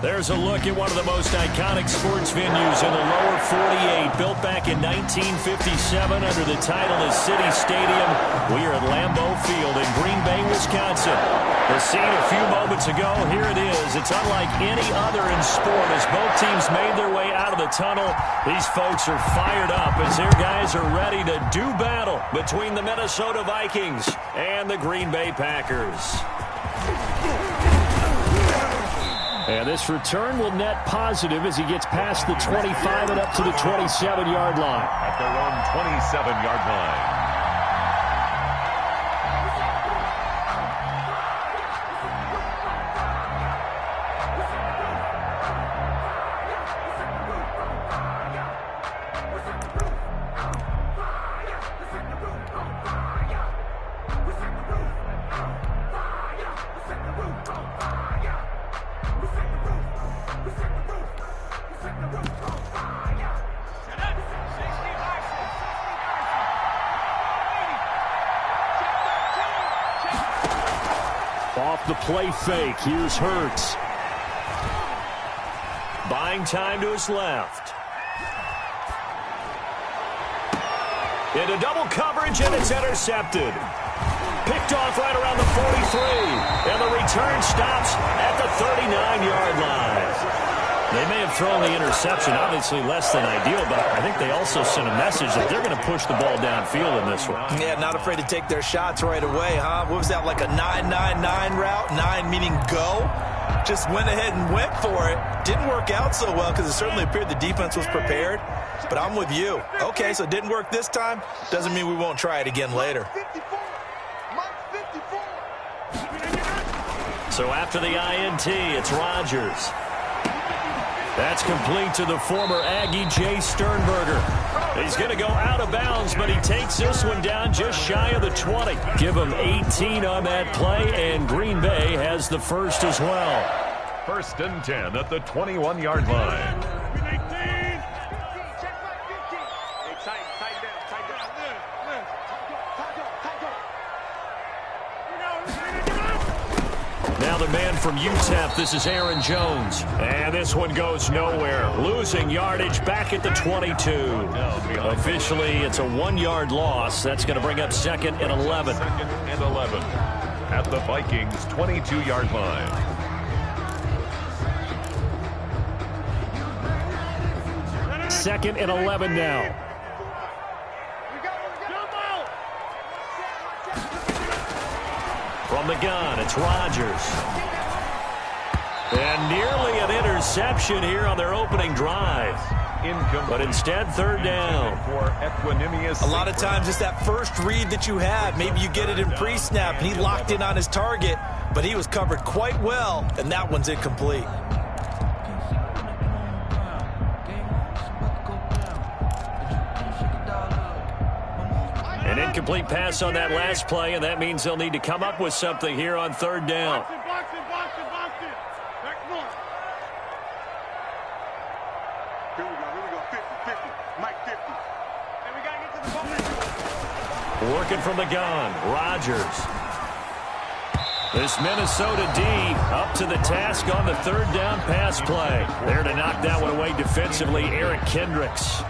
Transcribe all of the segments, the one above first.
There's a look at one of the most iconic sports venues in the lower 48, built back in 1957 under the title of City Stadium. We are at Lambeau Field in Green Bay, Wisconsin. The scene a few moments ago, here it is. It's unlike any other in sport as both teams made their way out of the tunnel. These folks are fired up as their guys are ready to do battle between the Minnesota Vikings and the Green Bay Packers. And this return will net positive as he gets past the 25 and up to the 27-yard line. At their own 27-yard line. Off the play fake, here's Hurts. Buying time to his left. Into double coverage, and it's intercepted. Picked off right around the 43. And the return stops at the 39-yard line. They may have thrown the interception, obviously less than ideal, but I think they also sent a message that they're going to push the ball downfield in this one. Yeah, not afraid to take their shots right away, huh? What was that, like a 9-9-9 route? 9 meaning go? Just went ahead and went for it. Didn't work out so well because it certainly appeared the defense was prepared. But I'm with you. Okay, so it didn't work this time. Doesn't mean we won't try it again later. So after the INT, it's Rodgers. That's complete to the former Aggie Jay Sternberger. He's going to go out of bounds, but he takes this one down just shy of the 20. Give him 18 on that play, and Green Bay has the first as well. First and 10 at the 21-yard line. Now the man from UTEP, this is Aaron Jones. And this one goes nowhere. Losing yardage back at the 22. Officially, it's a 1-yard loss. That's going to bring up 2nd and 11. 2nd and 11 at the Vikings' 22-yard line. Second and 11 now. From the gun, it's Rodgers. And nearly an interception here on their opening drive. But instead, third down. A lot of times it's that first read that you have. Maybe you get it in pre-snap, and he locked in on his target, but he was covered quite well, and that one's incomplete. An incomplete pass on that last play, and that means they'll need to come up with something here on third down. Working from the gun, Rodgers. This Minnesota D up to the task on the third down pass play. There to knock that one away defensively, Eric Kendricks.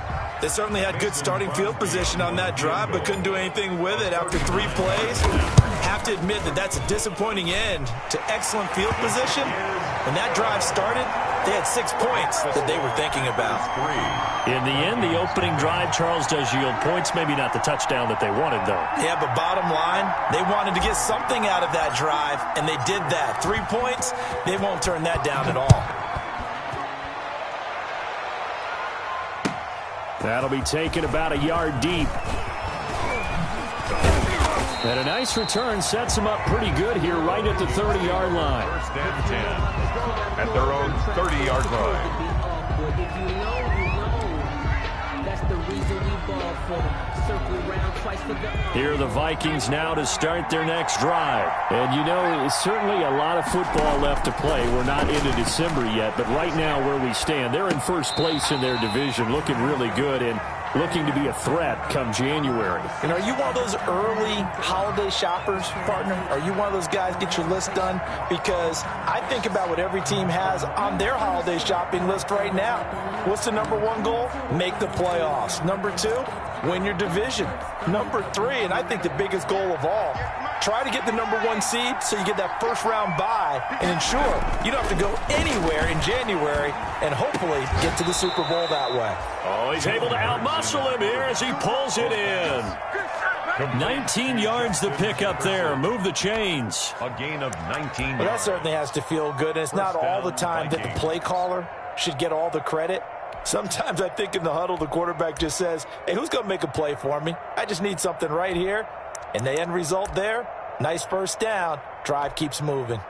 They certainly had good starting field position on that drive, but couldn't do anything with it after 3 plays. Have to admit that that's a disappointing end to excellent field position. When that drive started, they had 6 points that they were thinking about. In the end, the opening drive, Charles, does yield points. Maybe not the touchdown that they wanted, though. Yeah, but bottom line, they wanted to get something out of that drive, and they did that. 3 points, they won't turn that down at all. That'll be taken about a yard deep. And a nice return sets them up pretty good here right at the 30-yard line. First and 10 at their own 30-yard line. Here are the Vikings now to start their next drive. And you know, certainly a lot of football left to play. We're not into December yet, but right now where we stand, they're in first place in their division, looking really good. And looking to be a threat come January. And are you one of those early holiday shoppers, partner? Are you one of those guys get your list done? Because I think about what every team has on their holiday shopping list right now. What's the number one goal? Make the playoffs. Number 2, win your division. Number 3, and I think the biggest goal of all, try to get the number 1 seed so you get that first round bye and ensure you don't have to go anywhere in January and hopefully get to the Super Bowl that way. Oh, he's able to outmuscle him here as he pulls it in. 19 yards to pick up there. Move the chains. A gain of 19 yards. Well, that certainly has to feel good. And it's not all the time that the play caller should get all the credit. Sometimes I think in the huddle, the quarterback just says, hey, who's going to make a play for me? I just need something right here. And the end result there, nice first down. Drive keeps moving.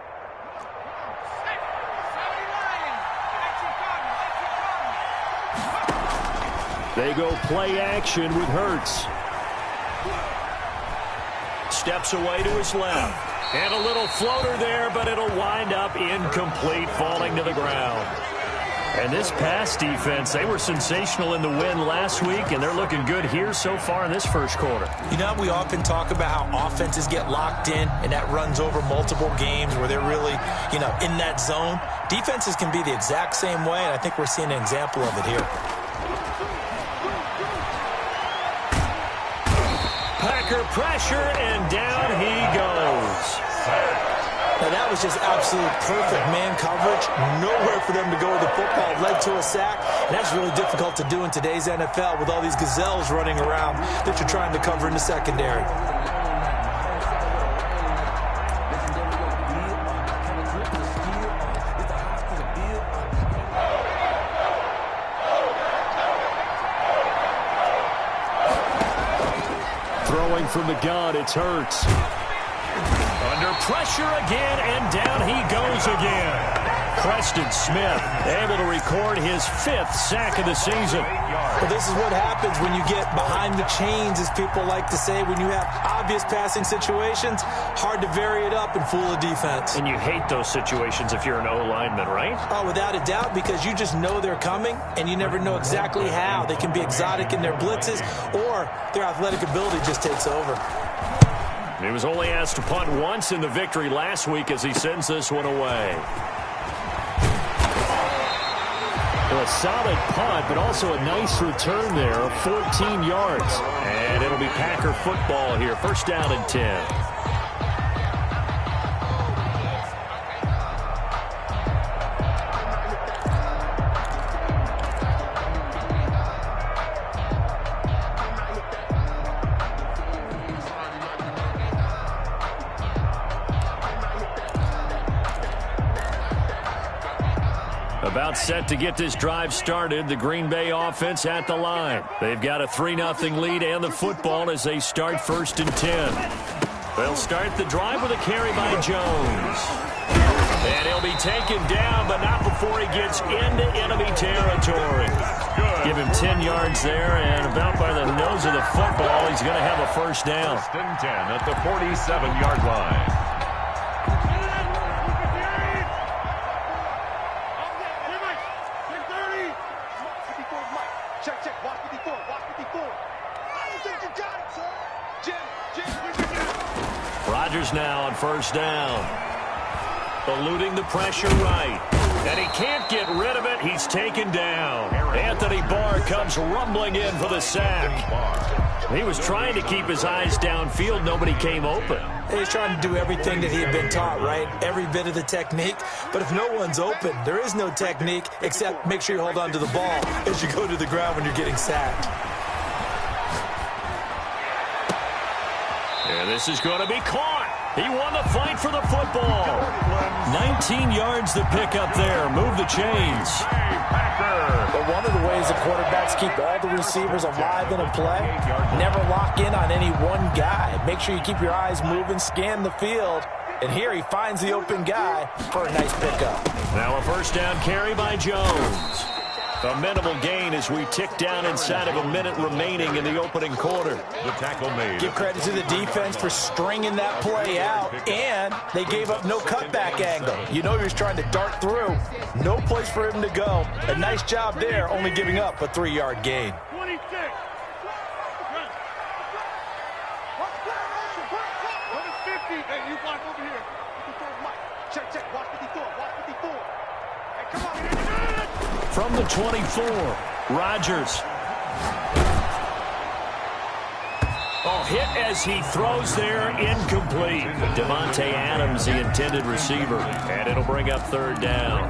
They go play action with Hurts. Steps away to his left. And a little floater there, but it'll wind up incomplete, falling to the ground. And this pass defense, they were sensational in the win last week, and they're looking good here so far in this first quarter. You know, we often talk about how offenses get locked in, and that runs over multiple games where they're really, in that zone. Defenses can be the exact same way, and I think we're seeing an example of it here. Packer pressure, and down he goes. Now, that was just absolute perfect man coverage. Nowhere for them to go with the football. Led to a sack. And that's really difficult to do in today's NFL with all these gazelles running around that you're trying to cover in the secondary. Throwing from the gun, it's Hurts. Under pressure again, and down he goes again. Preston Smith able to record his 5th sack of the season. Well, this is what happens when you get behind the chains, as people like to say. When you have obvious passing situations, hard to vary it up and fool a defense. And you hate those situations if you're an O-lineman, right? Oh, without a doubt, because you just know they're coming, and you never know exactly how. They can be exotic in their blitzes, or their athletic ability just takes over. He was only asked to punt once in the victory last week as he sends this one away. A solid punt, but also a nice return there of 14 yards. And it'll be Packer football here. First down and 10. About set to get this drive started. The Green Bay offense at the line. They've got a 3-0 lead and the football as they start 1st and 10. They'll start the drive with a carry by Jones. And he'll be taken down, but not before he gets into enemy territory. Give him 10 yards there, and about by the nose of the football, he's going to have a first down. 1st and 10 at the 47-yard line. Rodgers now on 1st down. Eluding the pressure right. And he can't get rid of it. He's taken down. Anthony Barr comes rumbling in for the sack. He was trying to keep his eyes downfield. Nobody came open. He's trying to do everything that he had been taught, right? Every bit of the technique. But if no one's open, there is no technique except make sure you hold on to the ball as you go to the ground when you're getting sacked. And this is going to be caught. He won the fight for the football. 19 yards to pick up there. Move the chains. But one of the ways the quarterbacks keep all the receivers alive in a play, never lock in on any one guy. Make sure you keep your eyes moving, scan the field. And here he finds the open guy for a nice pickup. Now a first down carry by Jones. A minimal gain as we tick down inside of a minute remaining in the opening quarter. The tackle made. Give credit to the defense for stringing that play out, and they gave up no cutback angle. You know he was trying to dart through. No place for him to go. A nice job there, only giving up a 3-yard gain. 26. From the 24, Rodgers. Oh, hit as he throws there, incomplete. Devontae Adams, the intended receiver, and it'll bring up third down.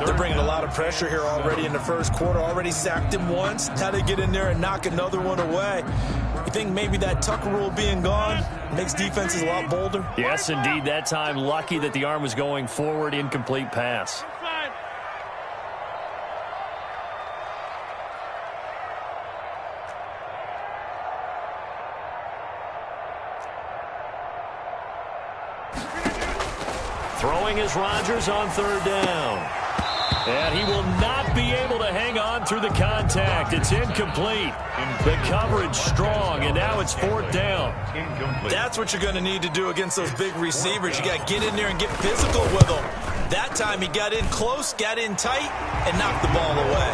They're bringing a lot of pressure here already in the first quarter. Already sacked him once. Now they get in there and knock another one away. You think maybe that Tucker rule being gone makes defenses a lot bolder? Yes, indeed. That time, lucky that the arm was going forward, incomplete pass. Throwing is Rodgers on third down. And he will not be able to hang on through the contact. It's incomplete. The coverage strong, and now it's fourth down. That's what you're going to need to do against those big receivers. You got to get in there and get physical with them. That time he got in close, got in tight, and knocked the ball away.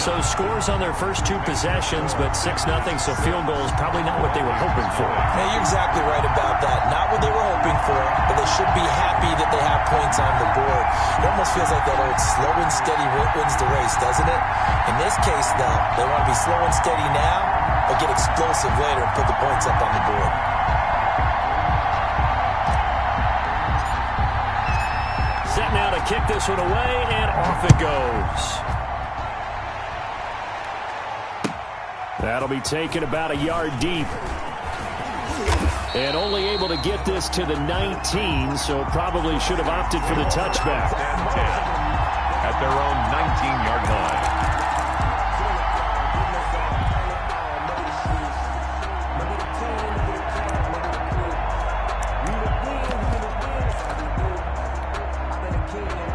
So scores on their first two possessions, but 6-0, so field goal is probably not what they were hoping for. Hey, you're exactly right about that. Not what they were hoping for, but they should be happy that they have points on the board. It almost feels like that old slow and steady wins the race, doesn't it? In this case, though, they want to be slow and steady now, but get explosive later and put the points up on the board. Set now to kick this one away, and off it goes. That'll be taken about a yard deep. And only able to get this to the 19, so probably should have opted for the touchback. At their own 19-yard line.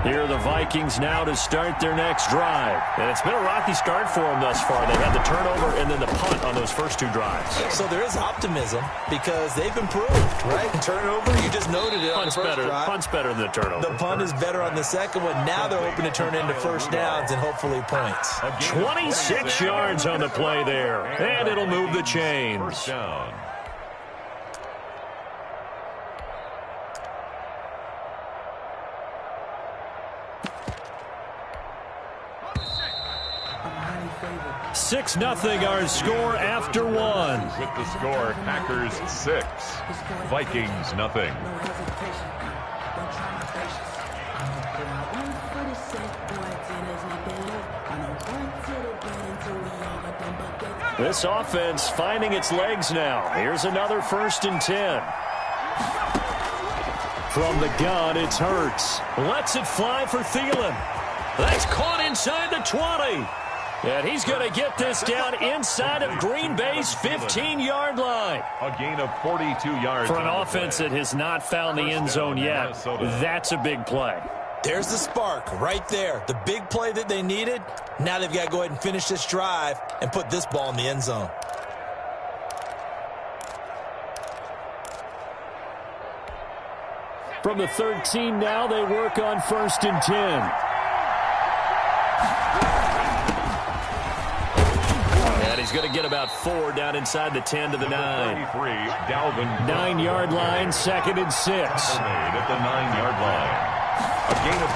Here are the Vikings now to start their next drive. And it's been a rocky start for them thus far. They had the turnover and then the punt on those first two drives. So there is optimism because they've improved, right? Turnover, you just noted it on the first drive. Punt's better than the turnover. The punt is better on the second one. Now they're hoping to turn into first downs and hopefully points. 26 yards on the play there. And it'll move the chains. First down. Six 0 our score after one. With the score, Packers 6, Vikings nothing. This offense finding its legs now. Here's another 1st and 10. From the gun, it's Hurts. Lets it fly for Thielen. That's caught inside the 20. And he's going to get this down inside of Green Bay's 15-yard line. A gain of 42 yards. For an offense that has not found the end zone yet, that's a big play. There's the spark right there. The big play that they needed. Now they've got to go ahead and finish this drive and put this ball in the end zone. From the 13 now, they work on 1st and 10. He's going to get about 4 down inside the 10 to the 9. 33, Dalvin. 9-yard line, 2nd and 6. At the 9-yard line. A gain of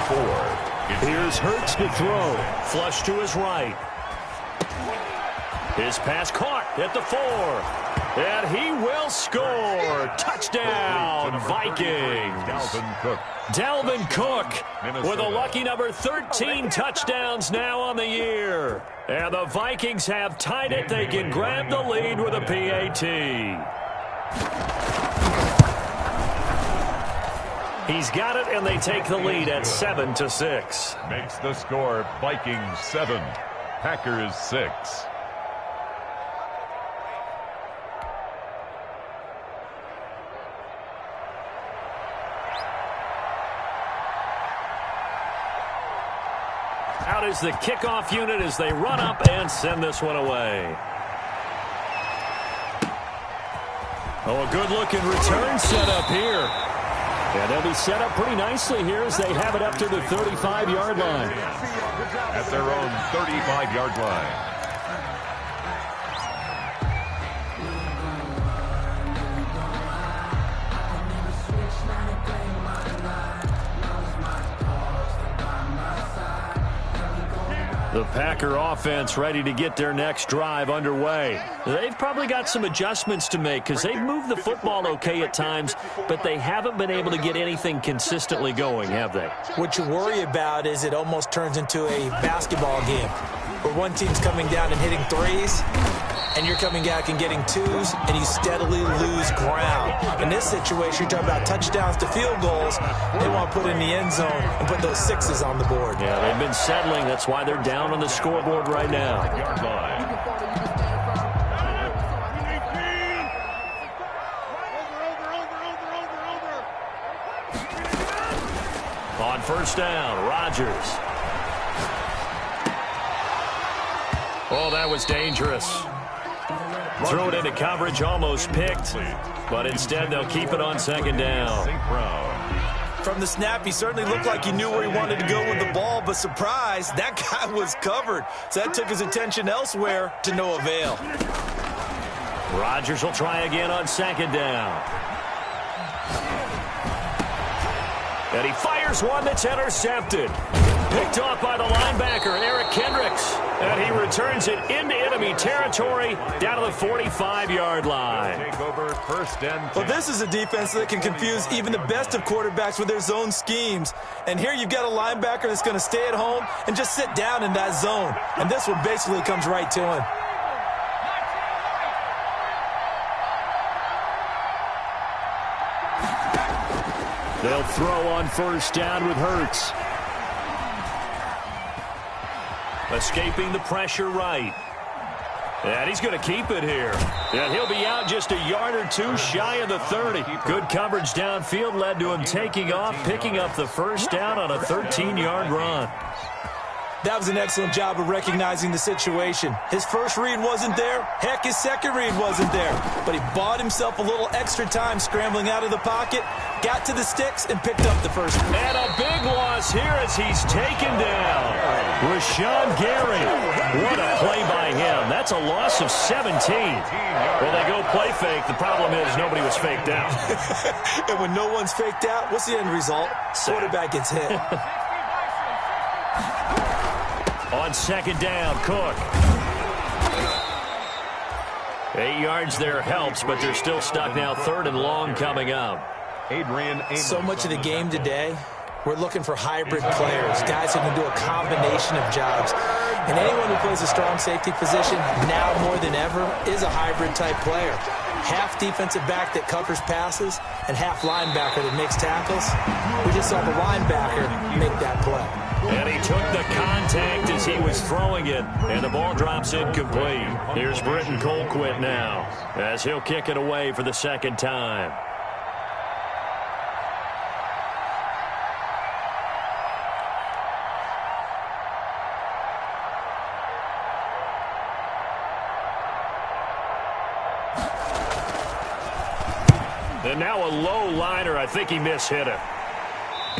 4. Here's Hurts to throw. Flush to his right. His pass caught at the 4. And he will score. Touchdown, Vikings. Dalvin Cook with a lucky number 13 touchdowns now on the year. And the Vikings have tied it. They can grab the lead with a PAT. He's got it, and they take the lead at 7-6. Makes the score Vikings 7, Packers 6. Out is the kickoff unit as they run up and send this one away. Oh, a good-looking return set up here. And they'll be set up pretty nicely here as they have it up to the 35-yard line. At their own 35-yard line. The Packer offense ready to get their next drive underway. They've probably got some adjustments to make because they've moved the football okay at times, but they haven't been able to get anything consistently going, have they? What you worry about is it almost turns into a basketball game where one team's coming down and hitting threes, and you're coming back and getting twos, and you steadily lose ground. In this situation, you're talking about touchdowns to field goals. They want to put in the end zone and put those sixes on the board. Yeah, they've been settling. That's why they're down on the scoreboard right now. Yard line. On first down, Rodgers. Oh, that was dangerous. Throw it into coverage, almost picked, but instead they'll keep it on second down. From the snap, he certainly looked like he knew where he wanted to go with the ball, but surprise, that guy was covered. So that took his attention elsewhere to no avail. Rodgers will try again on second down. And he fires one that's intercepted. Picked off by the linebacker, Eric Kendricks. And he returns it into enemy territory down to the 45-yard line. Take over first and 10. Well, this is a defense that can confuse even the best of quarterbacks with their zone schemes. And here you've got a linebacker that's going to stay at home and just sit down in that zone. And this one basically comes right to him. They'll throw on first down with Hurts. Escaping the pressure right. And he's going to keep it here. And he'll be out just a yard or two shy of the 30. Good coverage downfield led to him taking off, picking up the first down on a 13-yard run. That was an excellent job of recognizing the situation. His first read wasn't there. Heck, his second read wasn't there. But he bought himself a little extra time scrambling out of the pocket, got to the sticks, and picked up the first. And a big loss here as he's taken down. Rashawn Gary. What a play by him. That's a loss of 17. Well, they go play fake. The problem is nobody was faked out. And when no one's faked out, what's the end result? Quarterback gets hit. On second down, Cook. 8 yards there helps, but they're still stuck now. Third and long coming up. So much of the game today, we're looking for hybrid players, guys who can do a combination of jobs. And anyone who plays a strong safety position, now more than ever, is a hybrid-type player. Half defensive back that covers passes and half linebacker that makes tackles. We just saw the linebacker make that play. And he took the contact as he was throwing it, and the ball drops incomplete. Here's Britton Colquitt now, as he'll kick it away for the second time. And now a low liner. I think he mishit it.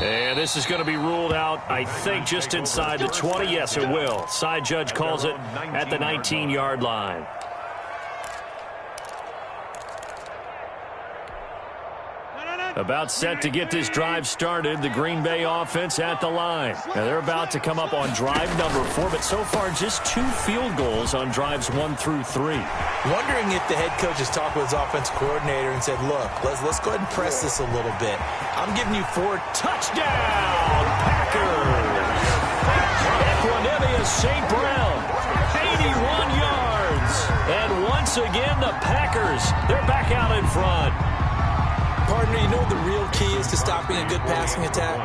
And this is going to be ruled out, I think, just inside the 20. Yes, it will. Side judge calls it at the 19-yard line. About set to get this drive started. The Green Bay offense at the line. Now they're about to come up on drive number 4, but so far just 2 field goals on drives 1 through 3. Wondering if the head coach has talked with his offensive coordinator and said, look, let's go ahead and press this a little bit. I'm giving you 4 touchdown Packers. Equanimeous St. Brown, 81 yards. And once again, the Packers, they're back out in front. Partner, you know what the real key is to stopping a good passing attack?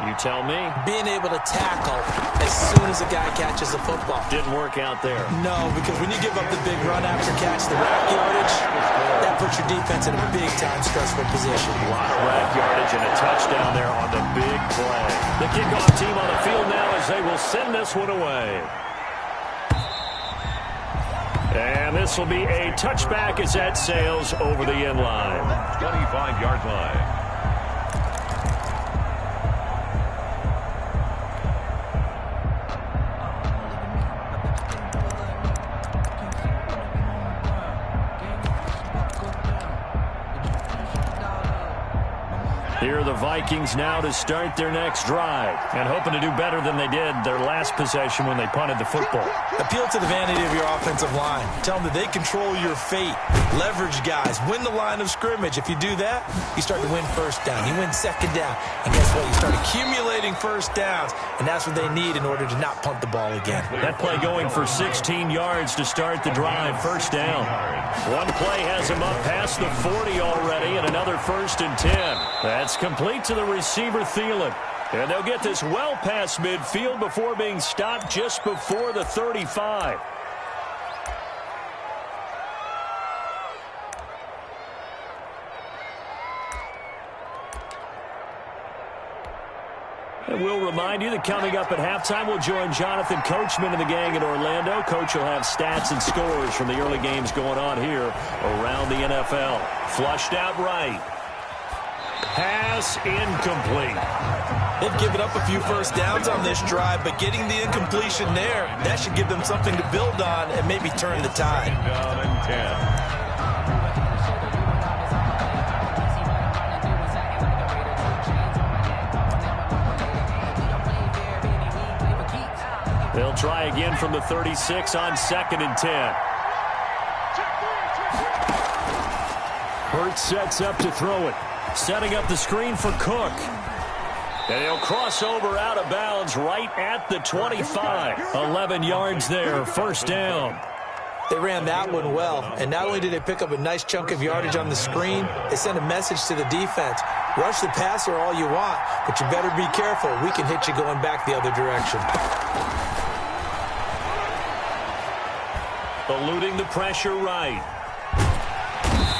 You tell me. Being able to tackle as soon as a guy catches the football. Didn't work out there. No, because when you give up the big run after catch, the rack yardage, that puts your defense in a big-time stressful position. A lot of rack yardage and a touchdown there on the big play. The kickoff team on the field now as they will send this one away. And this will be a touchback as that sails over the end line. 25-yard line. Here are the Vikings now to start their next drive, and hoping to do better than they did their last possession when they punted the football. Appeal to the vanity of your offensive line. Tell them that they control your fate. Leverage guys. Win the line of scrimmage. If you do that, you start to win first down. You win second down. And guess what? You start accumulating first downs, and that's what they need in order to not punt the ball again. That play going for 16 yards to start the drive. First down. One play has him up past the 40 already, and another 1st and 10. That's complete to the receiver, Thielen. And they'll get this well past midfield before being stopped just before the 35. And we'll remind you that coming up at halftime, we'll join Jonathan Coachman and the gang in Orlando. Coach will have stats and scores from the early games going on here around the NFL. Flushed out right. Pass incomplete. They've given up a few first downs on this drive, but getting the incompletion there, that should give them something to build on and maybe turn the tide. Down and 10. They'll try again from the 36 on 2nd and 10. Hurts sets up to throw it. Setting up the screen for Cook. And he'll cross over out of bounds right at the 25. 11 yards there, first down. They ran that one well, and not only did they pick up a nice chunk of yardage on the screen, they sent a message to the defense. Rush the passer all you want, but you better be careful. We can hit you going back the other direction. Eluding the pressure right.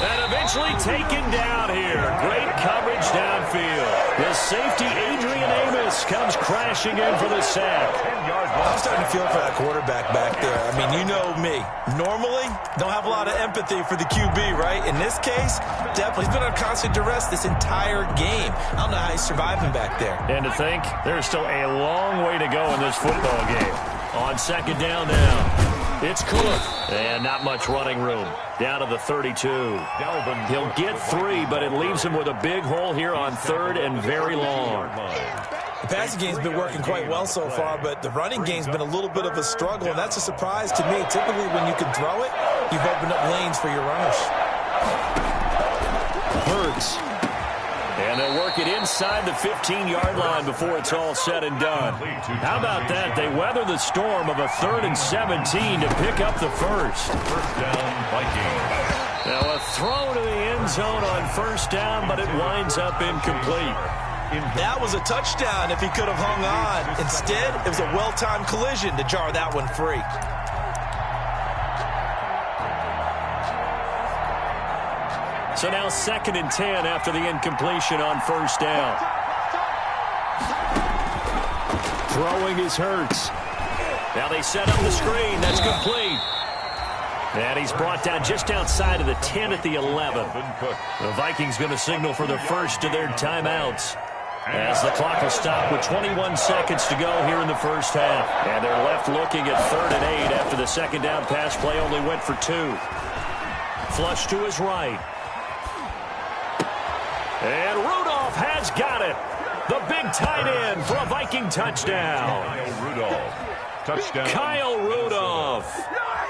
And eventually taken down here. Great coverage downfield. The safety, Adrian Amos, comes crashing in for the sack. I'm starting to feel for that quarterback back there. I mean, you know me. Normally, don't have a lot of empathy for the QB, right? In this case, definitely. He's been on constant duress this entire game. I don't know how he's surviving back there. And to think, there's still a long way to go in this football game. On 2nd down now. It's Cook. And not much running room. Down to the 32. He'll get 3, but it leaves him with a big hole here on 3rd and very long. The passing game's been working quite well so far, but the running game's been a little bit of a struggle, and that's a surprise to me. Typically, when you can throw it, you've opened up lanes for your runners. Hurts. And they'll work it inside the 15-yard line before it's all said and done. How about that? They weather the storm of a 3rd and 17 to pick up the first. First down, Vikings. Now a throw to the end zone on 1st down, but it winds up incomplete. That was a touchdown if he could have hung on. Instead, it was a well-timed collision to jar that one free. So now 2nd and 10 after the incompletion on 1st down. Throwing is Hurts. Now they set up the screen. That's complete. And he's brought down just outside of the 10 at the 11. The Vikings going to signal for the first of their timeouts, as the clock will stop with 21 seconds to go here in the first half. And they're left looking at 3rd and 8 after the 2nd down pass play only went for 2. Flush to his right. And Rudolph has got it. The big tight end for a Viking touchdown. Kyle Rudolph. Touchdown. Kyle Rudolph.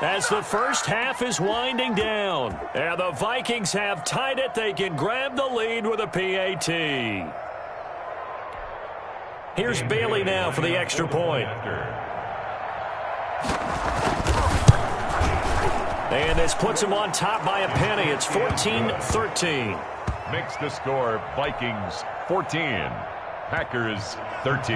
As the first half is winding down. And the Vikings have tied it. They can grab the lead with a PAT. Here's Bailey now for the extra point. And this puts him on top by a penny. It's 14-13. Makes the score Vikings 14, Packers 13.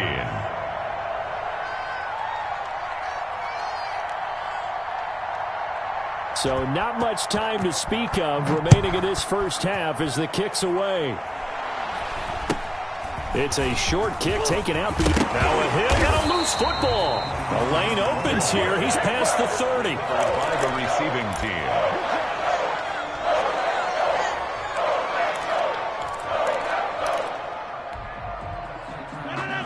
So not much time to speak of remaining in this first half as the kick's away. It's a short kick taken out. Now a hit and a loose football. The lane opens here. He's past the 30. By the receiving team.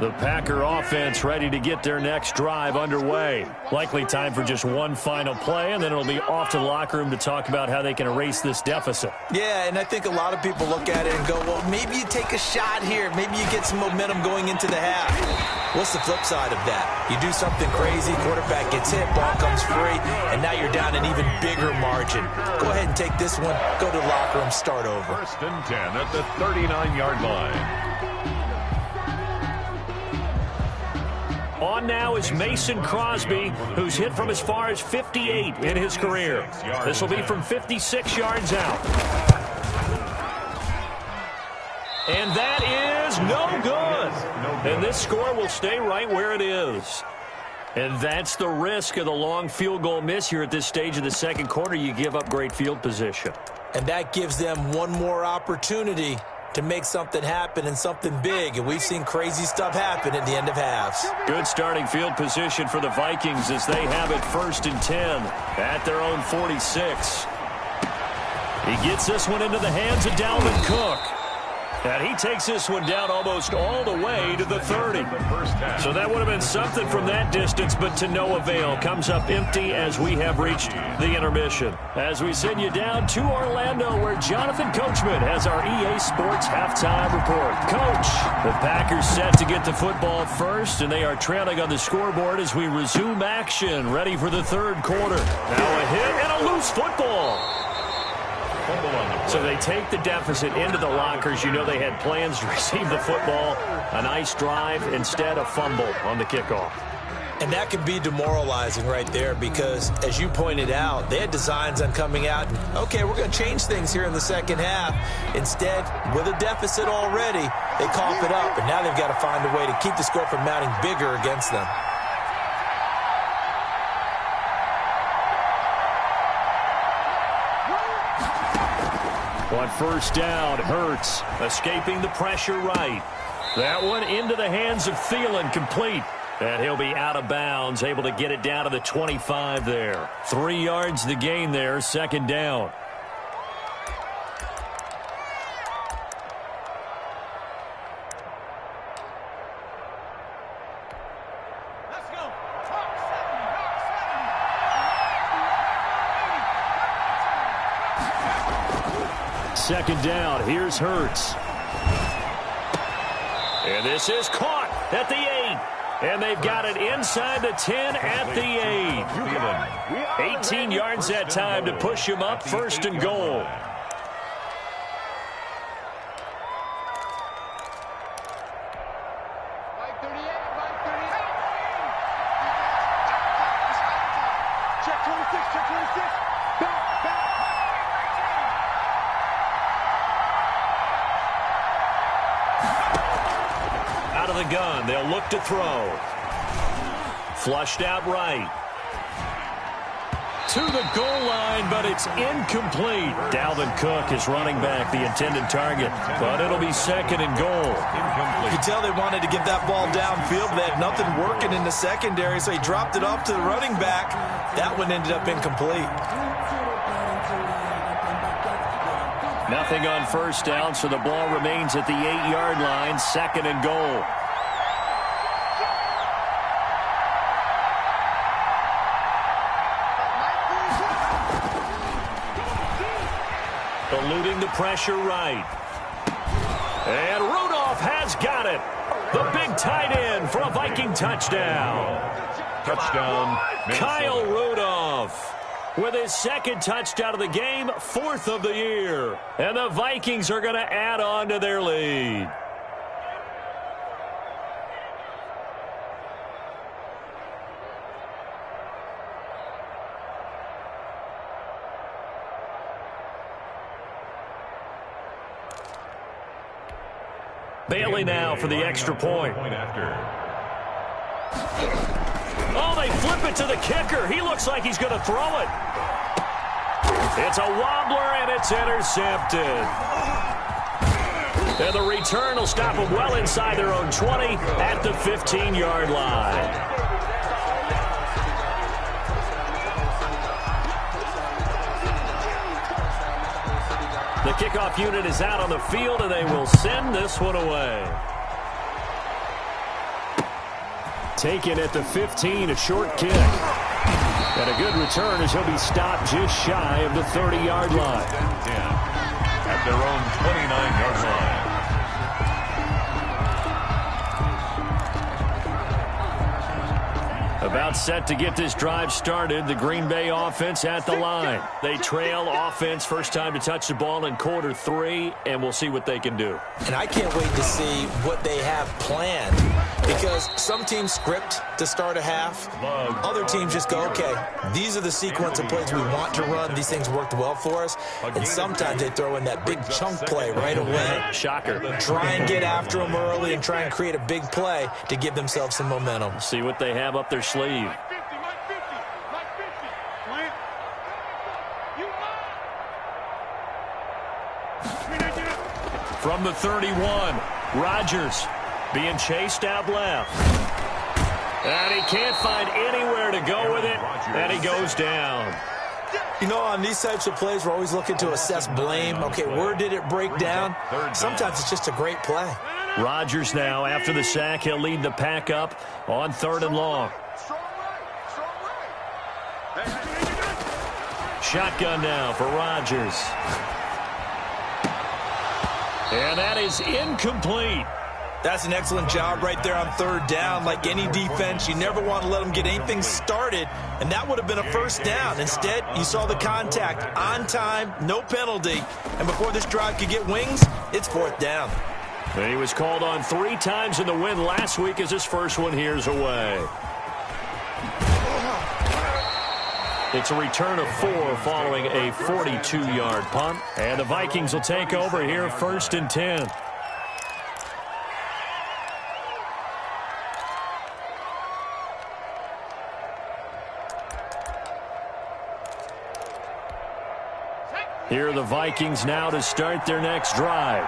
The Packer offense ready to get their next drive underway. Likely time for just one final play, and then it'll be off to the locker room to talk about how they can erase this deficit. Yeah, and I think a lot of people look at it and go, well, maybe you take a shot here. Maybe you get some momentum going into the half. What's the flip side of that? You do something crazy, quarterback gets hit, ball comes free, and now you're down an even bigger margin. Go ahead and take this one, go to the locker room, start over. 1st and 10 at the 39-yard line. On now is Mason Crosby, who's hit from as far as 58 in his career. This will be from 56 yards out. And that is no good. And this score will stay right where it is. And that's the risk of the long field goal miss here at this stage of the second quarter. You give up great field position. And that gives them one more opportunity to make something happen and something big. And we've seen crazy stuff happen at the end of halves. Good starting field position for the Vikings as they have it 1st and 10 at their own 46. He gets this one into the hands of Dalvin Cook. And he takes this one down almost all the way to the 30. So that would have been something from that distance, but to no avail. Comes up empty as we have reached the intermission. As we send you down to Orlando, where Jonathan Coachman has our EA Sports halftime report. Coach, the Packers set to get the football first, and they are trailing on the scoreboard as we resume action, ready for the third quarter. Now a hit and a loose football. So they take the deficit into the lockers. You know they had plans to receive the football. A nice drive, instead a fumble on the kickoff. And that can be demoralizing right there because, as you pointed out, they had designs on coming out and, okay, we're going to change things here in the second half. Instead, with a deficit already, they cough it up, and now they've got to find a way to keep the score from mounting bigger against them. On 1st down, Hurts escaping the pressure right. That one into the hands of Thielen, complete. And he'll be out of bounds, able to get it down to the 25 there. 3 yards the gain there, 2nd down. Second down, here's Hurts. And this is caught at the 8. And they've got it inside the 10 at the 8. 18 yards that time to push him up, 1st and goal. Out of the gun, they'll look to throw. Flushed out right. To the goal line, but it's incomplete. Dalvin Cook is running back, the intended target, but it'll be 2nd and goal. You could tell they wanted to get that ball downfield. They had nothing working in the secondary, so he dropped it off to the running back. That one ended up incomplete. Nothing on 1st down, so the ball remains at the 8-yard line, 2nd and goal. Eluding the pressure right. And Rudolph has got it. The big tight end for a Viking touchdown. Touchdown, Kyle Rudolph with his 2nd touchdown of the game, 4th of the year. And the Vikings are going to add on to their lead. Bailey now for the extra point. Oh, they flip it to the kicker. He looks like he's going to throw it. It's a wobbler, and it's intercepted. And the return will stop them well inside their own 20 at the 15-yard line. The kickoff unit is out on the field, and they will send this one away. taken at the 15, a short kick. And a good return as he'll be stopped just shy of the 30-yard line. At their own 29-yard line. About set to get this drive started, the Green Bay offense at the line. They trail offense, first time to touch the ball in quarter 3, and we'll see what they can do. And I can't wait to see what they have planned, because some teams script to start a half. Other teams just go, okay, these are the sequence of plays we want to run. These things worked well for us. And sometimes they throw in that big chunk play right away. Shocker. Try and get after them early and try and create a big play to give themselves some momentum. See what they have up their sleeve. From the 31, Rodgers being chased out left. And he can't find anywhere to go with it, and he goes down. You know, on these types of plays, we're always looking to assess blame. Okay, where did it break down? Sometimes it's just a great play. Rodgers now, after the sack, he'll lead the pack up on 3rd and long. Shotgun now for Rodgers. And that is incomplete. That's an excellent job right there on 3rd down. Like any defense, you never want to let them get anything started, and that would have been a first down. Instead, you saw the contact on time, no penalty, and before this drive could get wings, it's 4th down. And he was called on 3 times in the win last week as his first one here's away. It's a return of 4 following a 42-yard punt. And the Vikings will take over here 1st and 10. Here are the Vikings now to start their next drive.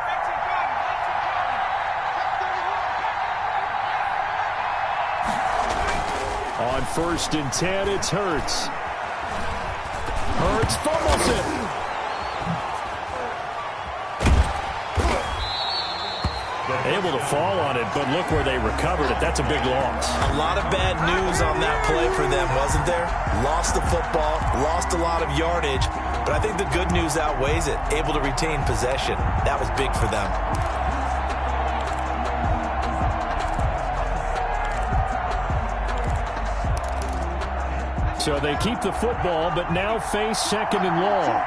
On 1st and 10, it's Hurts. Hurts fumbles it. Able to fall on it, but look where they recovered it. That's a big loss. A lot of bad news on that play for them, wasn't there? Lost the football, lost a lot of yardage, but I think the good news outweighs it. Able to retain possession. That was big for them. So they keep the football, but now face 2nd and long.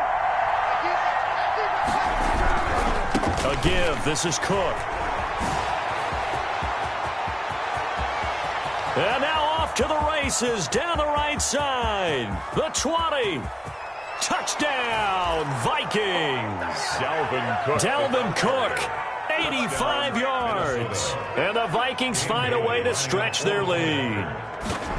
A give. This is Cook. And now off to the races down the right side. The 20. Touchdown, Vikings. Dalvin Cook, 85 yards. And the Vikings find a way to stretch their lead.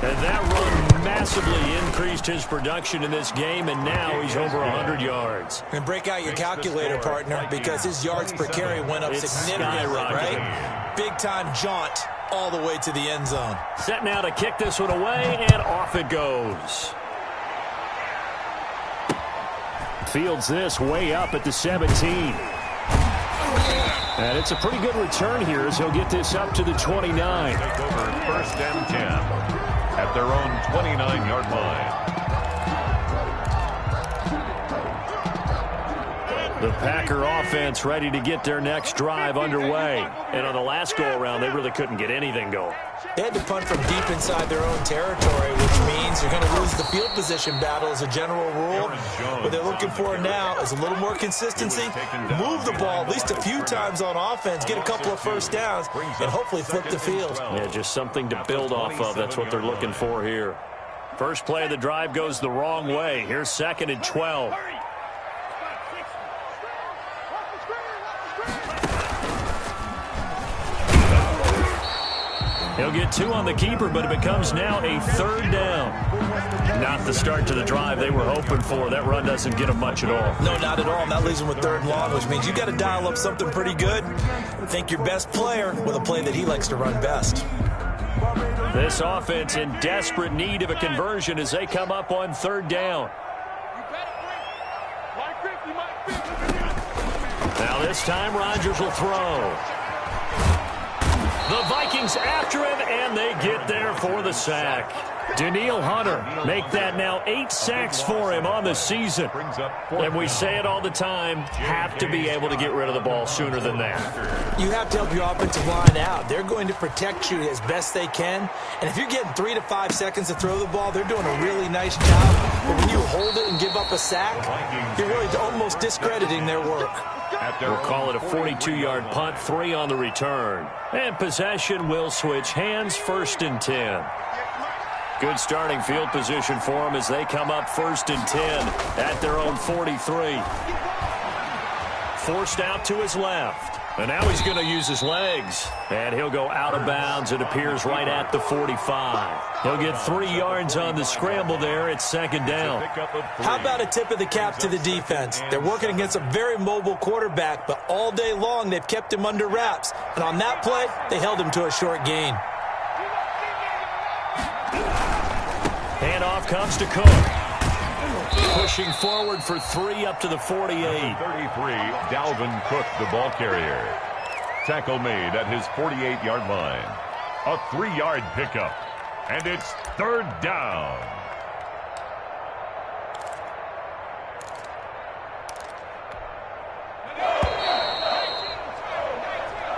And that run massively increased his production in this game, and now he's over 100 yards. And break out your calculator, partner, because his yards per carry went up significantly, right? Big-time jaunt all the way to the end zone. Set now to kick this one away, and off it goes. Fields this way up at the 17. And it's a pretty good return here as he'll get this up to the 29. Take over 1st and 10 at their own 29-yard line. The Packer offense ready to get their next drive underway. And on the last go-around, they really couldn't get anything going. They had to punt from deep inside their own territory, which means you're going to lose the field position battle as a general rule. What they're looking for now is a little more consistency, move the ball at least a few times on offense, get a couple of first downs, and hopefully flip the field. Yeah, just something to build off of. That's what they're looking for here. First play of the drive goes the wrong way. Here's 2nd and 12. He'll get 2 on the keeper, but it becomes now a 3rd down. Not the start to the drive they were hoping for. That run doesn't get them much at all. No, not at all. And that leaves them with 3rd and long, which means you got to dial up something pretty good. Think your best player with a play that he likes to run best. This offense in desperate need of a conversion as they come up on 3rd down. Now this time Rodgers will throw. The Vikings after him, and they get there for the sack. Danielle Hunter make that now 8 sacks for him on the season. And we say it all the time, have to be able to get rid of the ball sooner than that. You have to help your offensive line out. They're going to protect you as best they can. And if you're getting 3 to 5 seconds to throw the ball, they're doing a really nice job. But when you hold it and give up a sack, you're really almost discrediting their work. We'll call it a 42-yard punt, 3 on the return. And possession will switch hands, 1st and 10. Good starting field position for them as they come up 1st and 10 at their own 43. Forced out to his left. And now he's going to use his legs. And he'll go out of bounds. It appears right at the 45. He'll get 3 yards on the scramble there. It's 2nd down. How about a tip of the cap to the defense? They're working against a very mobile quarterback, but all day long they've kept him under wraps. And on that play, they held him to a short gain. Handoff comes to Cook. Pushing forward for 3 up to the 48. 33, Dalvin Cook, the ball carrier. Tackle made at his 48-yard line. A 3-yard pickup. And it's 3rd down.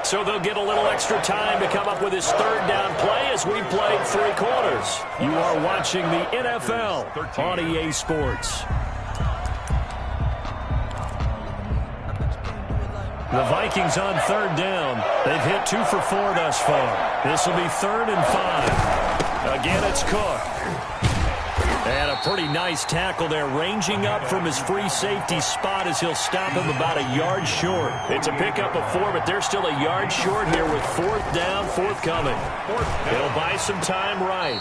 So they'll get a little extra time to come up with his 3rd down play as we played 3 quarters. You are watching the NFL on EA Sports. The Vikings on 3rd down. They've hit 2 for 4 thus far. This will be 3rd and 5. Again, it's Cook. And a pretty nice tackle there, ranging up from his free safety spot as he'll stop him about a yard short. It's a pickup of 4, but they're still a yard short here with 4th down, forthcoming. It'll buy some time right.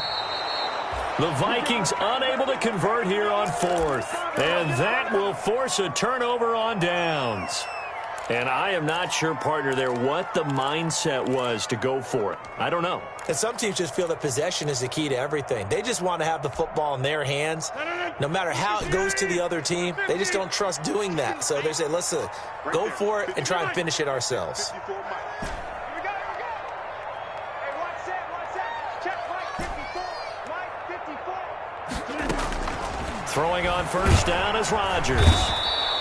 The Vikings unable to convert here on 4th. And that will force a turnover on downs. And I am not sure, partner, there what the mindset was to go for it. I don't know. And some teams just feel that possession is the key to everything. They just want to have the football in their hands. No matter how it goes to the other team, they just don't trust doing that. So they say, let's go for it and try and finish it ourselves. Throwing on 1st down is Rodgers.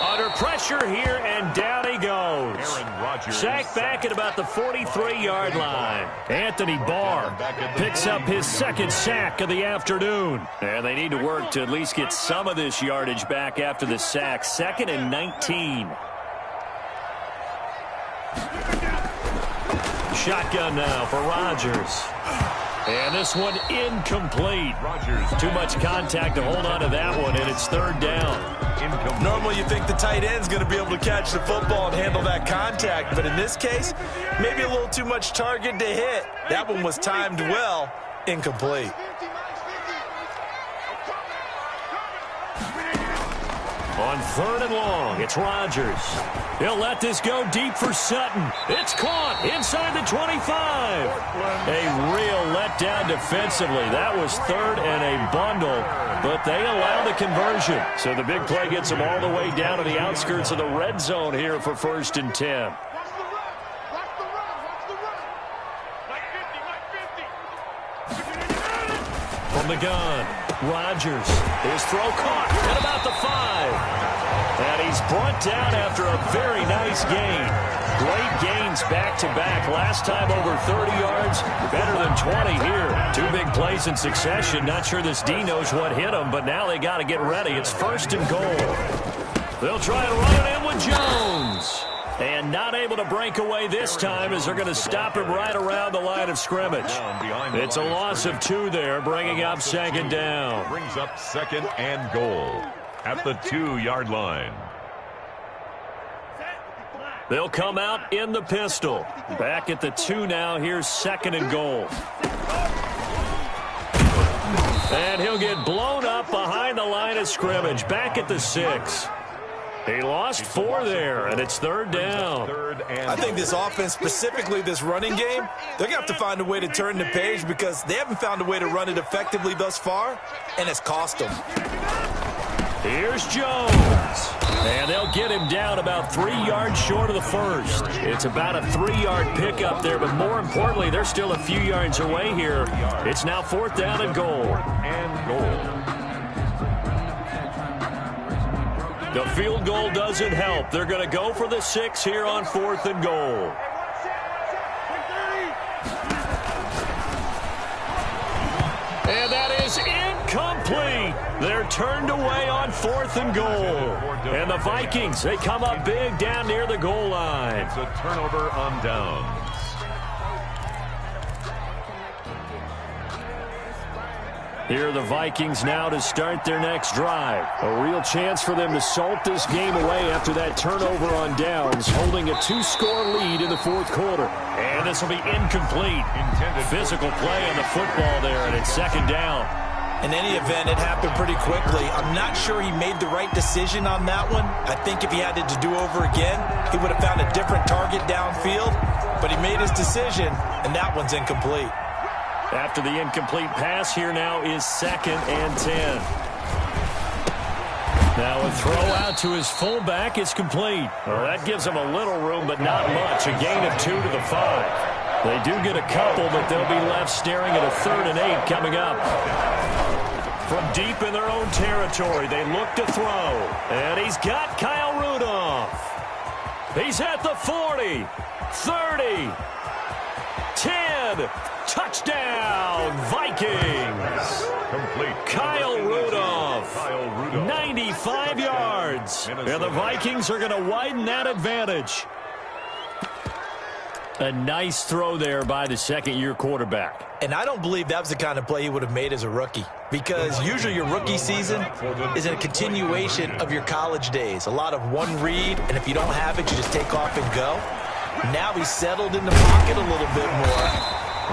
Under pressure here, and down he goes. Sacked back at about the 43-yard line. Anthony Barr picks up his 2nd sack of the afternoon. And they need to work to at least get some of this yardage back after the sack. 2nd and 19. Shotgun now for Rodgers. And this one incomplete. Too much contact to hold on to that one, and it's 3rd down. Normally you think the tight end's going to be able to catch the football and handle that contact, but in this case, maybe a little too much target to hit. That one was timed well, incomplete. On 3rd and long, it's Rodgers. He'll let this go deep for Sutton. It's caught inside the 25. A real letdown defensively. That was 3rd and a bundle, but they allow the conversion. So the big play gets them all the way down to the outskirts of the red zone here for 1st and 10. From the gun, Rodgers. His throw caught at about the 5. And he's brought down after a very nice gain. Great gains back-to-back. Last time over 30 yards, better than 20 here. 2 big plays in succession. Not sure this D knows what hit him, but now they got to get ready. It's 1st and goal. They'll try and run it in with Jones. And not able to break away this time as they're going to stop him right around the line of scrimmage. It's a loss of 2 there, bringing up 2nd down. Brings up 2nd and goal at the 2-yard line. They'll come out in the pistol. Back at the 2 now. Here's 2nd and goal. And he'll get blown up behind the line of scrimmage. Back at the 6. He lost 4 there, and it's 3rd down. I think this offense, specifically this running game, they're going to have to find a way to turn the page because they haven't found a way to run it effectively thus far, and it's cost them. Here's Jones. And they'll get him down about 3 yards short of the first. It's about a 3-yard pickup there, but more importantly, they're still a few yards away here. It's now 4th down and goal. The field goal doesn't help. They're going to go for the 6 here on 4th and goal. And that is incomplete. They're turned away on 4th and goal. And the Vikings, they come up big down near the goal line. It's a turnover on downs. Here are the Vikings now to start their next drive. A real chance for them to salt this game away after that turnover on downs, holding a 2-score lead in the 4th quarter. And this will be incomplete. Physical play on the football there, and it's 2nd down. In any event, it happened pretty quickly. I'm not sure he made the right decision on that one. I think if he had it to do over again, he would have found a different target downfield. But he made his decision, and that one's incomplete. After the incomplete pass, here now is 2nd and 10. Now a throw out to his fullback is complete. Well, that gives him a little room, but not much. A gain of 2 to the 5. They do get a couple, but they'll be left staring at a 3rd and 8 coming up. From deep in their own territory, they look to throw. And he's got Kyle Rudolph. He's at the 40, 30, 10. Touchdown, Vikings. Complete. Kyle Rudolph, 95 yards. And the Vikings are going to widen that advantage. A nice throw there by the second-year quarterback. And I don't believe that was the kind of play he would have made as a rookie, because usually your rookie season is a continuation of your college days. A lot of one read, and if you don't have it, you just take off and go. Now he's settled in the pocket a little bit more,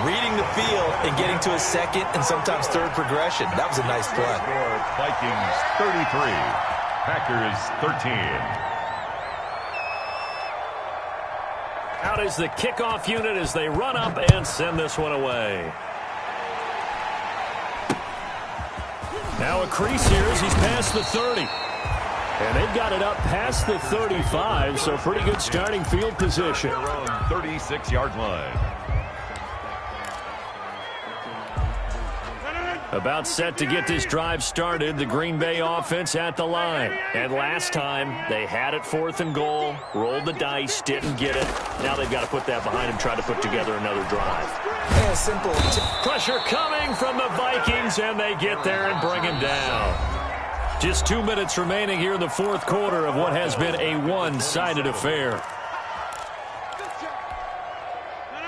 reading the field and getting to his 2nd and sometimes 3rd progression. That was a nice play. Vikings 33, Packers 13. Out is the kickoff unit as they run up and send this one away. Now a crease here as he's past the 30. And they've got it up past the 35, so pretty good starting field position. Their own 36-yard line. About set to get this drive started, the Green Bay offense at the line. And last time, they had it 4th and goal, rolled the dice, didn't get it. Now they've got to put that behind them, try to put together another drive. Yeah, simple. Pressure coming from the Vikings, and they get there and bring him down. Just 2 minutes remaining here in the 4th quarter of what has been a one-sided affair.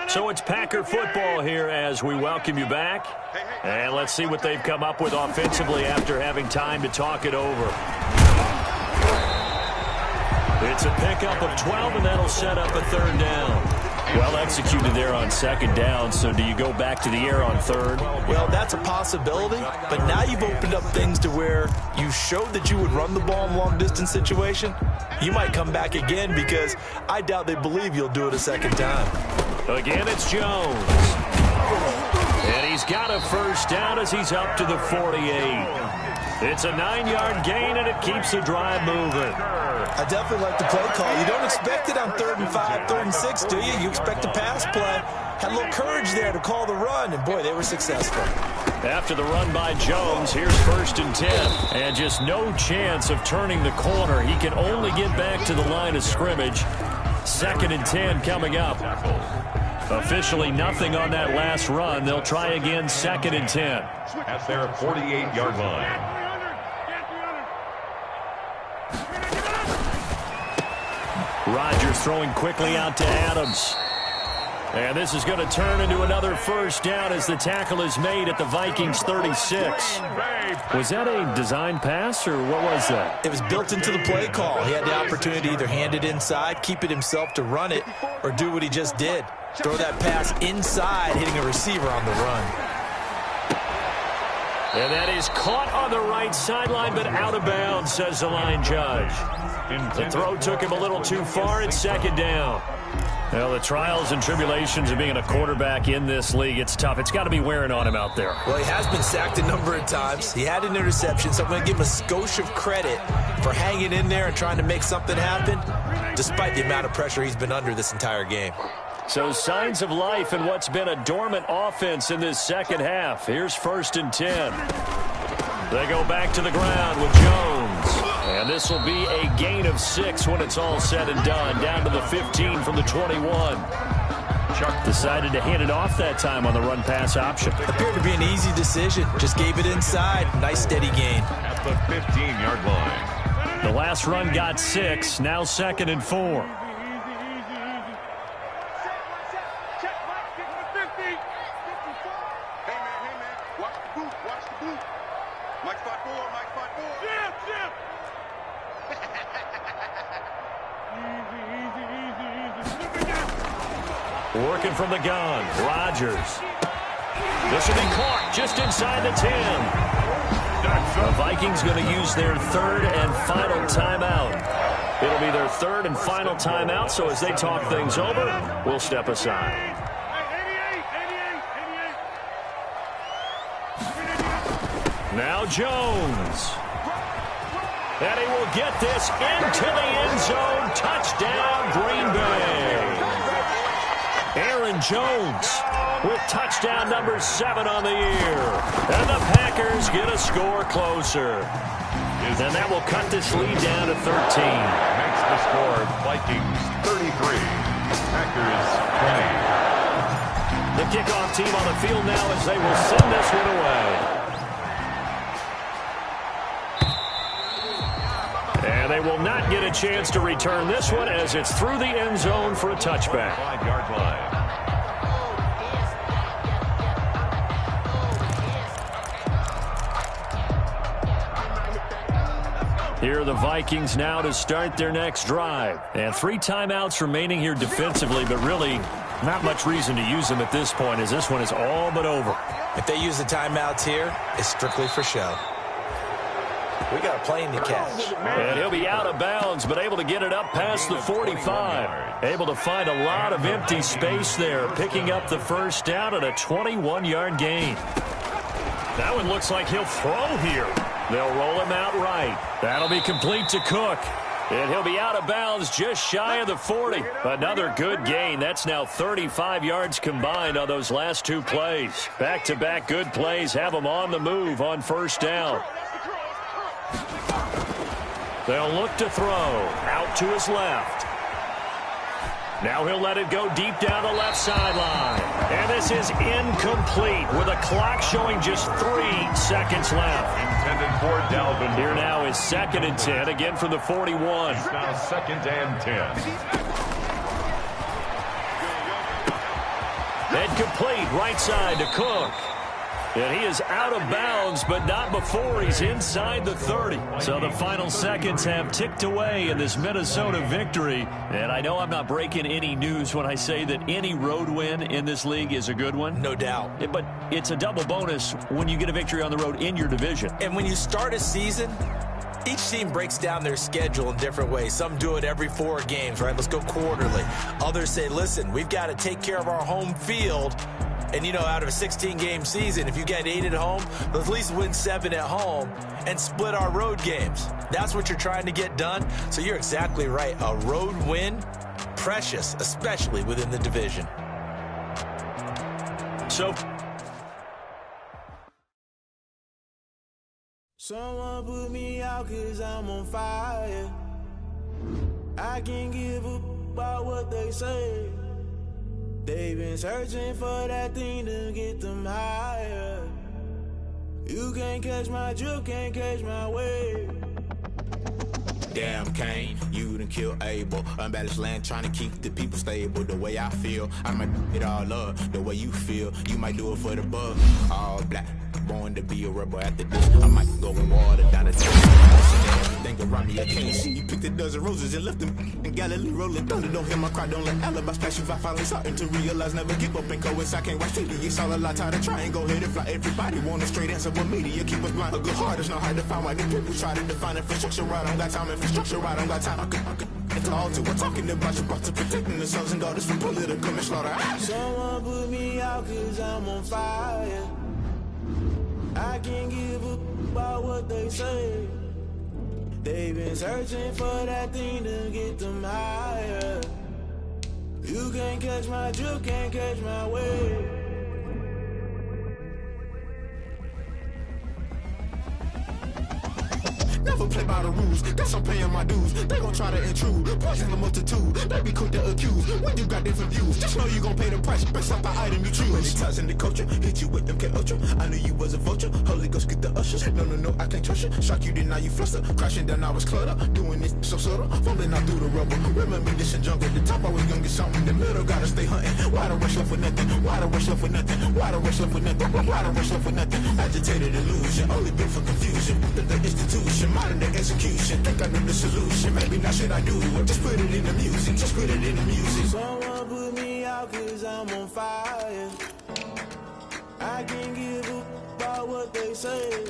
So it's Packer football here as we welcome you back. And let's see what they've come up with offensively after having time to talk it over. It's a pickup of 12, and that'll set up a 3rd down. Well executed there on 2nd down, so do you go back to the air on 3rd? Well, that's a possibility, but now you've opened up things to where you showed that you would run the ball in a long-distance situation. You might come back again because I doubt they believe you'll do it a 2nd time. Again, it's Jones. And he's got a 1st down as he's up to the 48. It's a 9-yard gain, and it keeps the drive moving. I definitely like the play call. You don't expect it on 3rd and 5, 3rd and 6, do you? You expect a pass play. Had a little courage there to call the run, and boy, they were successful. After the run by Jones, here's 1st and 10. And just no chance of turning the corner. He can only get back to the line of scrimmage. 2nd and 10 coming up. Officially nothing on that last run. They'll try again 2nd and 10. At their 48-yard line. Rodgers throwing quickly out to Adams. And this is going to turn into another 1st down as the tackle is made at the Vikings 36. Was that a design pass, or what was that? It was built into the play call. He had the opportunity to either hand it inside, keep it himself to run it, or do what he just did. Throw that pass inside, hitting a receiver on the run. And that is caught on the right sideline, but out of bounds, says the line judge. The throw took him a little too far. It's 2nd down. Well, the trials and tribulations of being a quarterback in this league, it's tough. It's got to be wearing on him out there. Well, he has been sacked a number of times. He had an interception, so I'm going to give him a skosh of credit for hanging in there and trying to make something happen, despite the amount of pressure he's been under this entire game. So signs of life in what's been a dormant offense in this second half. Here's 1st and 10. They go back to the ground with Jones. And this will be a gain of 6 when it's all said and done. Down to the 15 from the 21. Chuck decided to hand it off that time on the run-pass option. Appeared to be an easy decision. Just gave it inside. Nice steady gain. At the 15-yard line. The last run got 6. Now 2nd and 4. Working from the gun, Rodgers. This will be caught just inside the 10. The Vikings going to use their 3rd and final timeout. It'll be their 3rd and final timeout, so as they talk things over, we'll step aside. Now Jones. And he will get this into the end zone. Touchdown, Green Bay. Aaron Jones with touchdown number 7 on the year. And the Packers get a score closer. And that will cut this lead down to 13. Makes the score Vikings 33, Packers 20. The kickoff team on the field now as they will send this one away. And they will not get a chance to return this one as it's through the end zone for a touchback. 5-yard line. Here are the Vikings now to start their next drive. And 3 timeouts remaining here defensively, but really not much reason to use them at this point as this one is all but over. If they use the timeouts here, it's strictly for show. We got a plane to catch. And he'll be out of bounds, but able to get it up past the 45. Able to find a lot of empty space there, picking up the first down at a 21-yard gain. That one looks like he'll throw here. They'll roll him out right. That'll be complete to Cook. And he'll be out of bounds just shy of the 40. Another good gain. That's now 35 yards combined on those last 2 plays. Back-to-back good plays have him on the move on first down. They'll look to throw. Out to his left. Now he'll let it go deep down the left sideline. And this is incomplete with a clock showing just 3 seconds left. Intended for Dalvin. Here now is 2nd and 10, again from the 41. It's now 2nd and 10. And complete right side to Cook. And he is out of bounds, but not before he's inside the 30. So the final seconds have ticked away in this Minnesota victory. And I know I'm not breaking any news when I say that any road win in this league is a good one. No doubt. But it's a double bonus when you get a victory on the road in your division. And when you start a season, each team breaks down their schedule in different ways. Some do it every 4 games, right? Let's go quarterly. Others say, listen, we've got to take care of our home field. And, you know, out of a 16-game season, if you get 8 at home, let's at least win 7 at home and split our road games. That's what you're trying to get done. So you're exactly right. A road win, precious, especially within the division. So someone put me out 'cause I'm on fire. I can't give up about what they say. They've been searching for that thing to get them higher. You can't catch my drift, can't catch my wave. Damn, Kane, you done killed Abel. Unbalanced land, trying to keep the people stable. The way I feel, I might it all up. The way you feel, you might do it for the bug. All black, born to be a rebel after this. I might go in water down the tank. Everything around me, I can't see. You picked a dozen roses and left them in Galilee rolling thunder. Don't hear my cry, don't let alibis pass you. I finally starting to realize, never give up and coincide. Can't watch TV, it's all a lot. Tired of trying, go ahead and fly. Everybody want a straight answer with media. Keep us blind, a good heart is not hard to find. Why the people try to define infrastructure right? I don't got time, infrastructure right? I don't got time. I could at the altar. We're talking about your brother protecting the sons and daughters from political manslaughter. Someone put me out cause I'm on fire. I can't give up about what they say. They've been searching for that thing to get them higher. You can't catch my drift, can't catch my wave. Never play by the rules, guess I'm paying my dues. They gon' try to intrude, poison the multitude. They be quick to accuse, when you got different views. Just know you gon' pay the price, based off the item you choose. Many times in the culture, hit you with them K Ultra. I knew you was a vulture, Holy Ghost get the ushers. No, I can't trust you. Shock you, then now you fluster. Crashing down, I was cluttered. Doing this so subtle, falling out through the rubble. Remember this in jungle, the top I was young and something. The middle gotta stay hunting. Why the rush left for nothing? Why the rush left for nothing? Why the rush left for nothing? Why the rush left for nothing? Agitated illusion, only built for confusion. The institution, modern day execution. Think I know the solution. Maybe not shit I do. Just put it in the music. Just put it in the music. Someone put me out cause I'm on fire. I can't give up about what they say.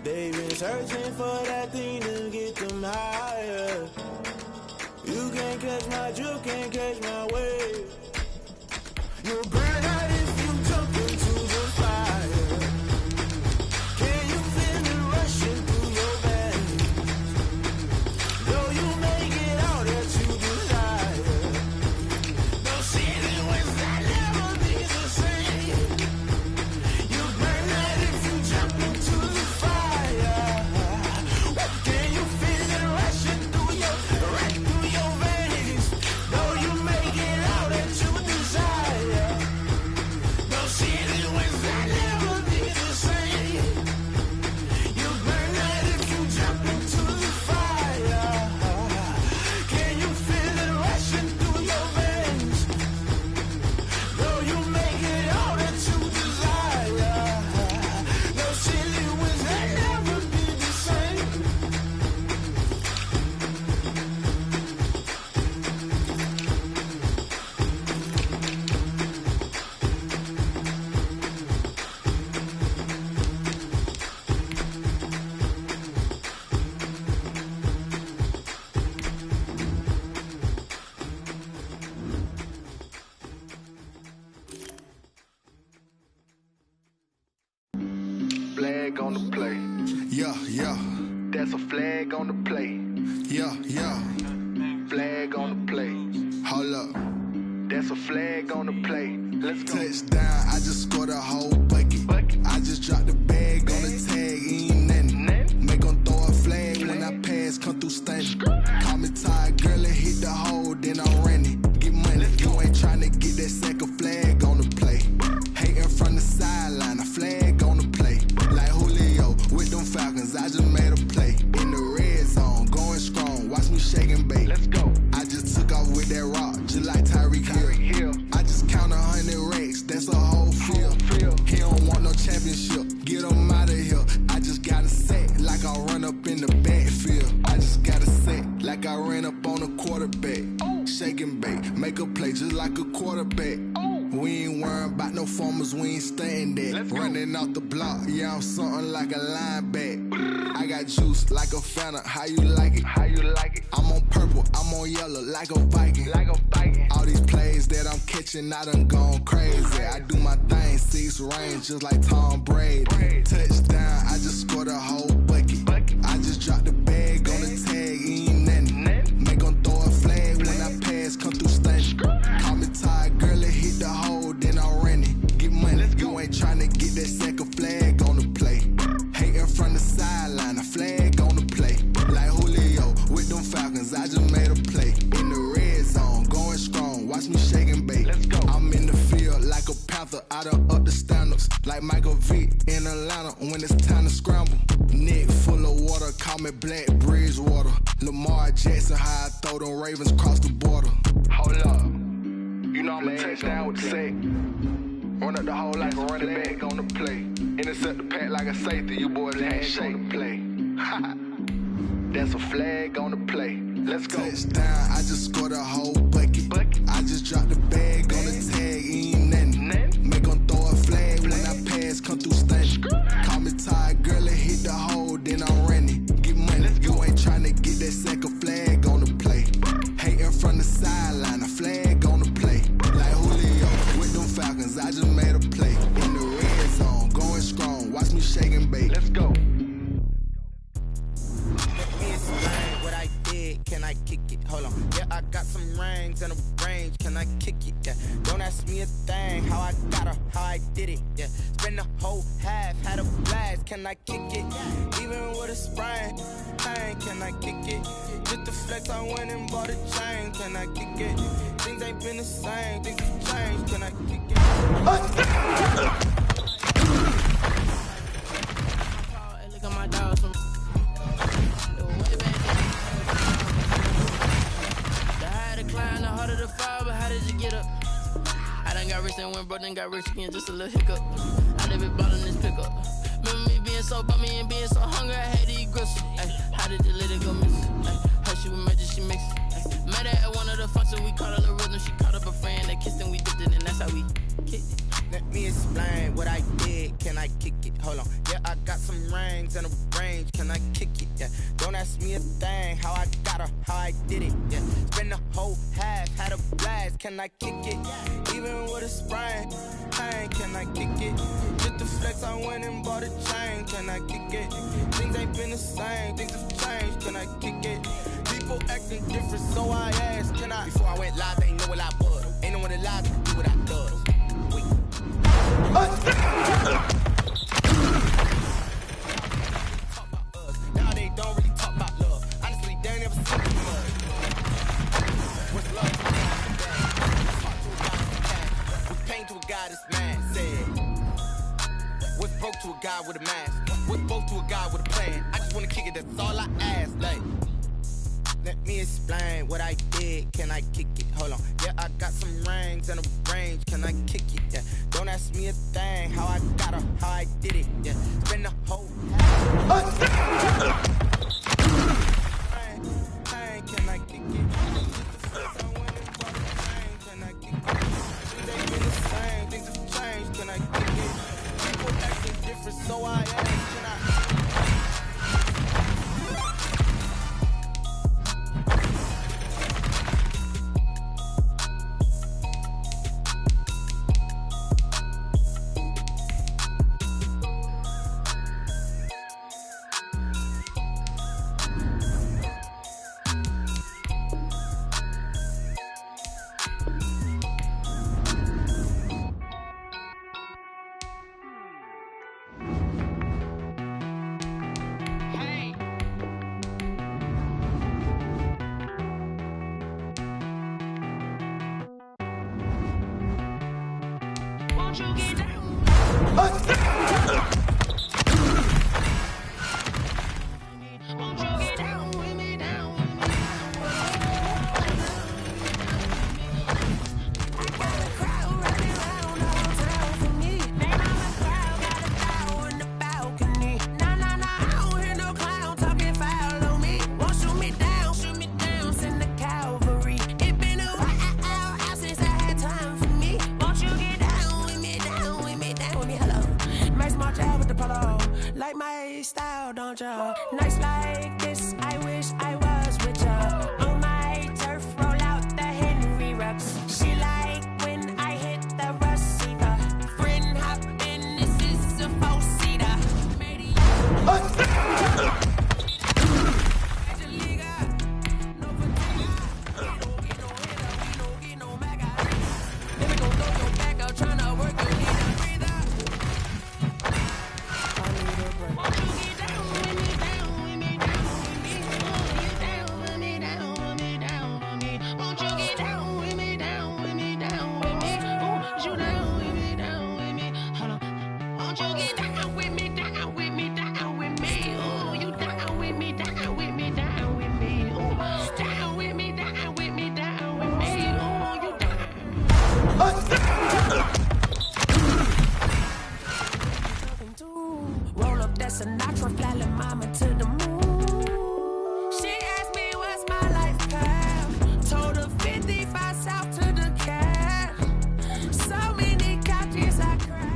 They've been searching for that thing to get them higher. You can't catch my drift, can't catch my wave. You'll burn out if you jump into the fire. Can you feel it rushing through your veins? Though you make it out that you desire. No city was that never be the same. You burn out if you jump into the fire. Can you feel it rushing through your veins? Though you make it out that you desire. No city was that never be the same. You burn out if you jump into the fire. Can you feel it rushing through your veins? Though you make it all that you desire. No city was that never be the same. Flag on the play. Yeah. That's a flag on the play. Yeah. Flag on the play. Hold up. That's a flag on the play. Let's go. Touchdown, I just scored a whole bucket. I just dropped the bag on the tag, ain't nothing. Make 'em throw a flag when I pass, come through stunning. Call me tired, girl, and hit the hole, then I'm running. Get money, you ain't tryna get that second flag on the play. Hating from the sideline, a flag on the play. Like Julio with them Falcons, I just made a play. In the red zone, going strong, watch me shake and bake. Let's go. I just took off with that rock, just like Tyreek Hill. I just count 100 racks, that's a whole field. He don't want no championship, get him out of here. I just got a set, like I run up in the backfield. I just got a set, like I ran up on a quarterback. Shake and bake, make a play just like a quarterback. We ain't worrying about no formers, we ain't staying there. Running off the block, yeah, I'm something like a linebacker. I got juice like a Fanta, how you like it? I'm on purple, I'm on yellow, like a Viking. All these plays that I'm catching, I done gone crazy. I do my thing, 6 range, just like Tom Brady. Touchdown, I just scored a whole bucket. I just dropped the bag on the tag, ain't nothing. Make 'em throw a flag when I pass, come through stunning. Call me tired, girl, and hit the hole, then I'm running. Get money, you ain't tryna get that second flag on the play. Hating from the sideline, a flag on the play. Like Julio with them Falcons, I just made a play. In the red zone, going strong, watch me shake and bake. I'm in the field like a Panther, I done up the standards. Like Michael Vick in Atlanta when it's time to scramble. Neck full of water, call me Black Bridgewater. Lamar Jackson, how I throw them Ravens across the border. Hold up. You know I'm a touchdown with the sack. Run up the hole like a running back on the play. Intercept the pack like a safety. You boys handshake on the play. That's a flag on the play. Let's go. Touchdown, I just scored a whole bucket. I just dropped the bag on the tag, ain't nothing. Make 'em throw a flag when I pass, come through stunning. Call me tired, girl, and hit the hole, then I'm running. Get money, you ain't tryna get that second flag on the play. Yeah, I got some rings and a range. Can I kick it? Yeah. Don't ask me a thing. How I got her, how I did it. Yeah. Spend the whole half, had a blast. Can I kick it? Even with a sprain, pain. Can I kick it? Just the flex, I went and bought a chain. Can I kick it? Things ain't been the same. Things have changed. Can I kick it? Hey, look at my dogs from way back then. The higher the climb, the harder the fall, but how did you get up? I done got rich and went broke, then got rich again, just a little hiccup. I live it ballin' this pickup. Remember me being so bummy and being so hungry, I had to eat gristle. Ay, how did the little go miss? Her she was magic, she mixed. Met her at one of the functions, we caught her the rhythm. She caught up a friend, they kissed and we dipped it, and that's how we kicked it. Let me explain what I did. Can I kick it? Hold on. Yeah, I got some rings and a range. Can I kick it? Yeah. Don't ask me a thing. How I got her, how I did it. Yeah. Spend the whole half, had a blast. Can I kick it? Even with a sprain, pain. Can I kick it? Just the flex, I went and bought a chain. Can I kick it? Things ain't been the same. Things have changed. Can I kick it? People acting different, so I asked. Can I? Before I went live, they ain't know what I was. Ain't no one alive to do what I does. Now they don't really talk about love. Honestly, they ain't never seen too much. What's love to a God? Talk to a God with cash. What's pain to a God that's mad? Said. What's broke to a God with a mask? What's broke to a God with a plan? I just wanna kick it, that's all I ask. Like, let me explain what I did. Can I kick it? Hold on. Yeah, I got some rings and a range. Can I kick it? Yeah. Don't ask me a thing. How I got her, how I did it. Yeah. Spend the whole Can I kick it? Can I kick it? Things ain't been the same. Things have changed. Can I kick it? People acting different, so I ask. Can I? Nights like this, I wish I was with ya. On my turf, roll out the Henry Rux. She like when I hit the receiver. Friend hop in, this is a four-seater. Tryna work your leader, breather. I need a break. Won't you get down with me, down with me, down with me? Oh, you down with me, down with me, down with me. Won't you get down with me, down with me, down with me? Oh, you down with me, down with me? Hold on. Won't you get down with me, down with me, down with me? Oh, you down with me, down with me, down with me? Oh, down with me, down with me, down with me? Oh, you down. Roll up that Sinatra, fly la mama to the moon. She asked me what's my life path. Told her 55 south to the cab. So many couches I cried.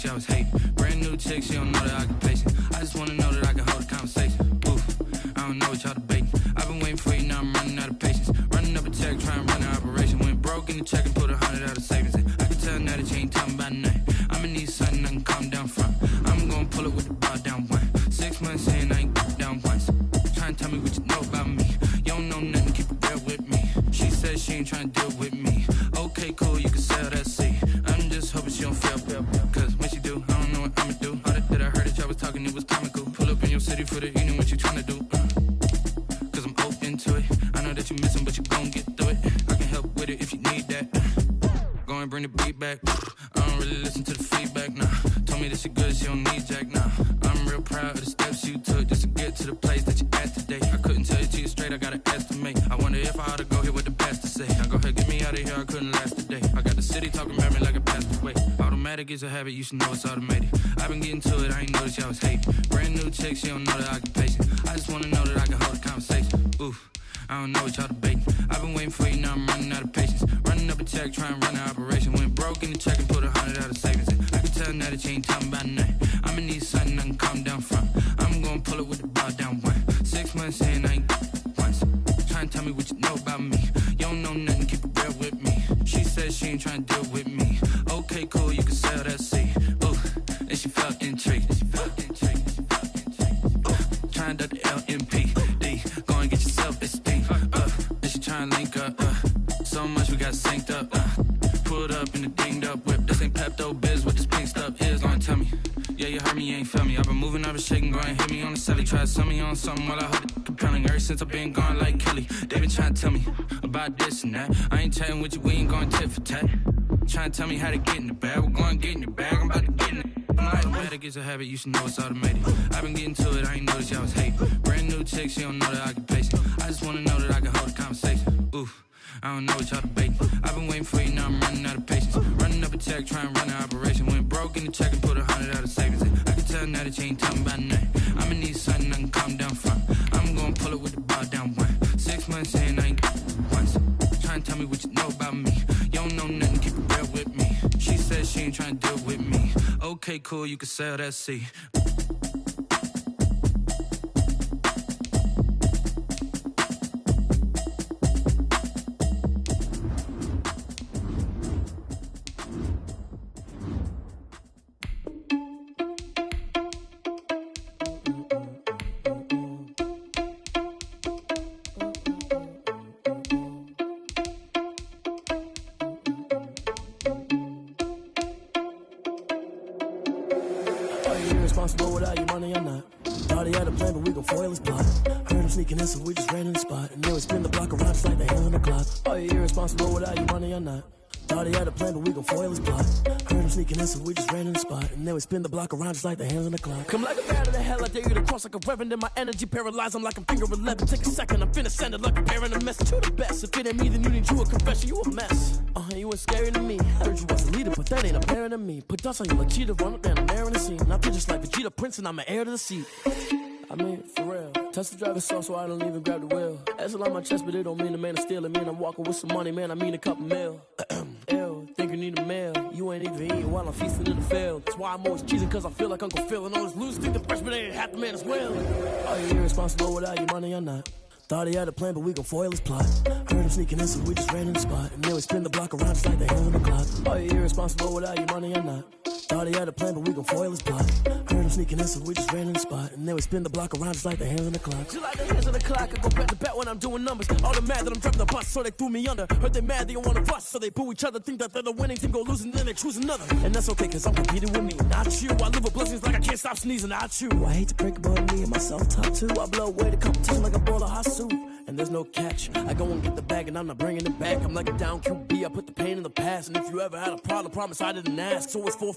that y'all was hating. Brand new chick, she don't know the occupation. I just wanna know that I can hold a conversation. Oof, I don't know what y'all debating. I've been waiting for you, now I'm running out of patience. Running up a check, trying to run an operation. Went broke in the check and put 100 out of savings in. I can tell now that you ain't talking about nothing. I'ma need something I can calm down from. I'm gonna pull it with the bar down one. 6 months in, I ain't down once. Trying to tell me what you know about me. You don't know nothing, keep it real with me. She said she ain't trying to deal with me. Okay, cool, you can sell that seat. I'm just hoping she don't fail. Cause when she do, I don't know what I'ma do. All that I heard that y'all was talking, it was comical. Pull up in your city for the evening, what you trying to do? Cause I'm open to it. I know that you missing, but you gon' get through it. I can help with it if you need that. Go and bring the beat back. I don't really listen to the feedback, nah. Told me that she good, she don't need jack, nah. I'm real proud of the steps you took just to get to the place that you at today. I couldn't tell you to you straight, I gotta estimate. I wonder if I ought to go here with the best to say. Now go ahead, get me out of here, I couldn't last today. I got the city talking about me like a passed away. Automatic is a habit, you should know it's automated. I've been getting to it, I ain't noticed y'all was hating. Brand new chick, she don't know the occupation. I just wanna know that I can hold a conversation. Oof, I don't know what y'all debating. I've been waiting for you, now I'm running out of patience. Running up a check, trying to run an operation. Went broke in the check and put 100 out of savings in. I can tell now that you ain't talking about nothing. I'ma need something I can calm down from. I'm gonna pull it with the bar down one. 6 months in, I ain't once. Trying to tell me what you know about me. You don't know nothing, keep it real with me. She said she ain't trying to deal with me. Okay, cool, you can sell that seat. Ooh, and she felt intrigued. Trying to duck the LMPD. Go and get yourself esteem. And she trying to link up. So much we got synced up. Pulled up in the dinged up whip. This ain't Pepto Biz, what this pink stuff is. Gonna tell me. Yeah, you heard me, you ain't feel me. I've been moving, I've been shaking, go and hit me on the celly. Try to sell me on something while I hold it compelling. Ever since I've been gone like Kelly, they been trying to tell me about this and that. I ain't chatting with you, we ain't going tit for tat. Trying to tell me how to get in the bag. We're going to get in your bag, I'm about to get in it. Automatic is a habit, you should know it's automated. I've been getting to it, I ain't noticed y'all was hating. Brand new chick, she don't know the occupation. I just wanna know that I can hold a conversation. Oof, I don't know what y'all debating. I've been waiting for you, now I'm running out of patience. Running up a check, trying to run an operation. Went broke in the check and put 100 out of savings in. I can tell now that you ain't talking about nothing. I'ma need something I can calm down from. I'm gonna pull it with the bar down one. 6 months in, I ain't once. Trying to tell me what you know about me. You don't know nothing, keep it real with me. She said she ain't trying to deal with me. Okay, cool, you can sell that seat. Irresponsible without your money or not. Thought he had a plan, but we gon' foil his plot. Heard him sneaking in, so we just ran in the spot. And then we spin the block around just like the hand on the clock. Are you irresponsible without your money or not? Thought he had a plan, but we gon' foil his plot. Heard him sneaking in, so we just ran in the spot. And then we spin the block around just like the hands on the clock. Come like a bat of the hell, I dare you to cross like a reverend. And my energy paralyzed, I'm like I'm finger 11. Take a second, I'm finna send it like a bear in a mess. To the best, if it ain't me, then you need you a confession. You a mess. You ain't scary to me. Heard you was a leader, but that ain't apparent to me. Put dust on you like cheetah, run up down the air in the scene. Now I just like Vegeta Prince, and I'm an heir to the seat. I mean, for real. Touch the driver's soft, so I don't even grab the wheel. That's on my chest, but it don't mean the man is stealing. Man, I'm walking with some money, man, I mean a couple mil. Ew, think you need a meal. You ain't even eating while I'm feasting in the field. That's why I'm always cheesing, cause I feel like Uncle Phil. And all those losers think the freshman ain't half the man as well. Are you irresponsible without your money or not? Thought he had a plan, but we gon' foil his plot. Heard him sneaking in, so we just ran in the spot. And then we spin the block around just like the hands on the clock. Are you irresponsible without your money or not? Thought he had a plan, but we gon' foil his plot. Heard him sneaking in, so we just ran in the spot. And then we spin the block around just like the hands on the clock. Just like the hands on the clock, I go back to back when I'm doing numbers. All the mad that I'm driving the bus, so they threw me under. Heard they mad, they don't wanna fuss, so they boo each other. Think that they're the winning team, go losing, then they choose another. And that's okay, cause I'm competing with me, not you. I live with blessings like I can't stop sneezing, not you. I hate to break about me and my self-talk too. I blow away the competition like a bowl of hot soup. And there's no catch. I go and get the bag and I'm not bringing it back. I'm like a down QB, I put the pain in the past. And if you ever had a problem, promise I didn't ask. So it's full